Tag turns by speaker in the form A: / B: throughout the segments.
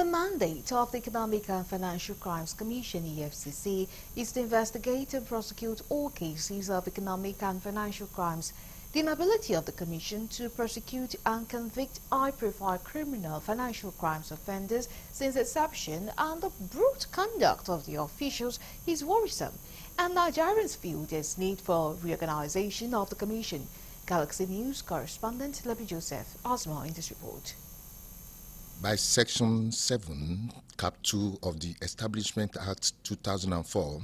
A: The mandate of the Economic and Financial Crimes Commission (Efcc) is to investigate and prosecute all cases of economic and financial crimes. The inability of the Commission to prosecute and convict high-profile criminal financial crimes offenders since inception and the brute conduct of the officials is worrisome, and Nigerians feel there's need for reorganization of the Commission. Galaxy News correspondent Lebi Joseph has more in this report.
B: By Section 7, Cap 2 of the Establishment Act 2004,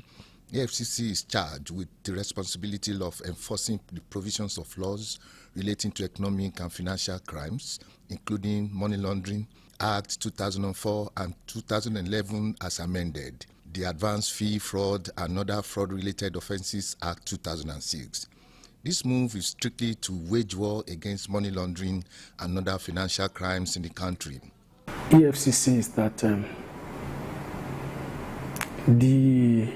B: the Efcc is charged with the responsibility of enforcing the provisions of laws relating to economic and financial crimes, including Money Laundering Act 2004 and 2011 as amended, the Advance Fee Fraud and Other Fraud-Related Offences Act 2006. This move is strictly to wage war against money laundering and other financial crimes in the country.
C: EFCC is that the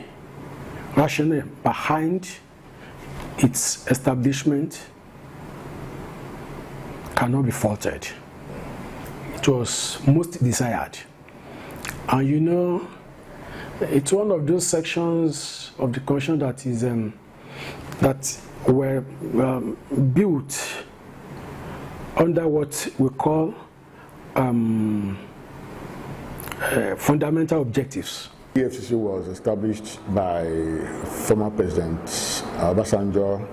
C: rationale behind its establishment cannot be faulted. It was most desired. And you know, it's one of those sections of the Constitution that is that were built under what we call fundamental objectives.
D: The Efcc was established by former President Obasanjo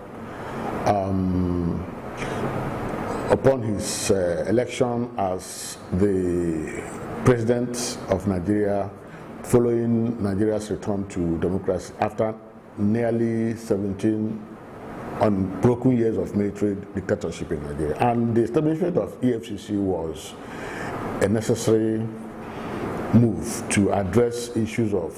D: upon his election as the President of Nigeria following Nigeria's return to democracy after nearly 17 unbroken years of military dictatorship in Nigeria. And the establishment of EFCC was a necessary move to address issues of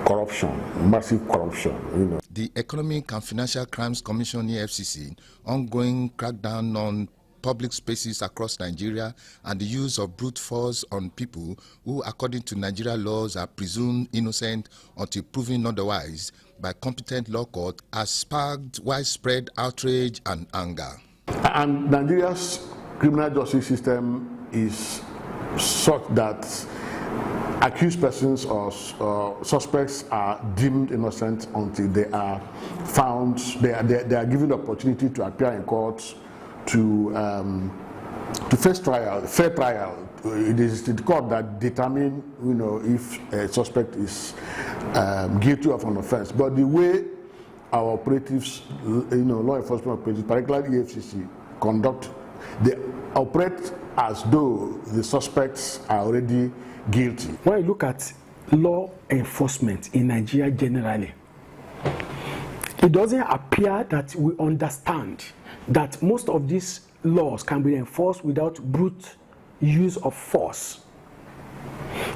D: corruption, massive corruption. You know.
B: The Economic and Financial Crimes Commission (EFCC) ongoing crackdown on public spaces across Nigeria and the use of brute force on people who, according to Nigeria laws, are presumed innocent until proven otherwise by competent law court, has sparked widespread outrage and anger.
D: And Nigeria's criminal justice system is such that accused persons or suspects are deemed innocent until they are found, they are given the opportunity to appear in court to face trial, fair trial. It is the court that determine, you know, if a suspect is guilty of an offense. But the way our operatives, you know, law enforcement operatives, particularly EFCC, conduct, they operate as though the suspects are already guilty.
C: When you look at law enforcement in Nigeria generally, it doesn't appear that we understand that most of these laws can be enforced without brute use of force.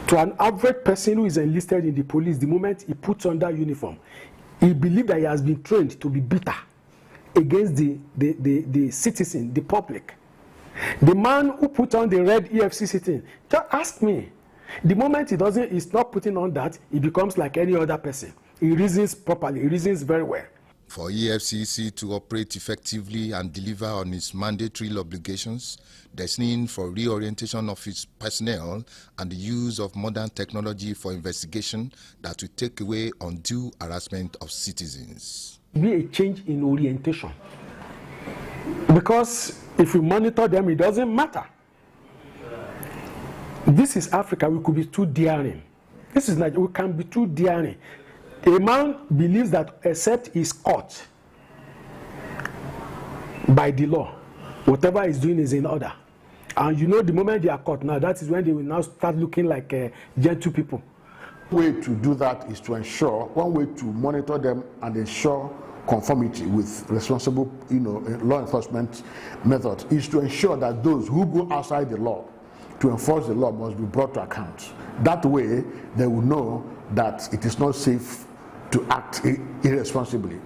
C: To an average person who is enlisted in the police, the moment he puts on that uniform, he believes that he has been trained to be bitter against the citizen, the public. The man who put on the red EFCC thing, just ask me. The moment he's not putting on that, he becomes like any other person. He reasons properly, he reasons very well.
B: For EFCC to operate effectively and deliver on its mandatory obligations, there's need for reorientation of its personnel and the use of modern technology for investigation that will take away undue harassment of citizens.
C: Be a change in orientation. Because if we monitor them, it doesn't matter. This is Africa, we could be too daring. This is Nigeria, we can be too daring. A man believes that except he's caught by the law, whatever he's doing is in order. And you know, the moment they are caught now, that is when they will now start looking like gentle people.
D: One way to do that is to ensure, one way to monitor them and ensure conformity with responsible, you know, law enforcement methods is to ensure that those who go outside the law to enforce the law must be brought to account. That way, they will know that it is not safe to act irresponsibly.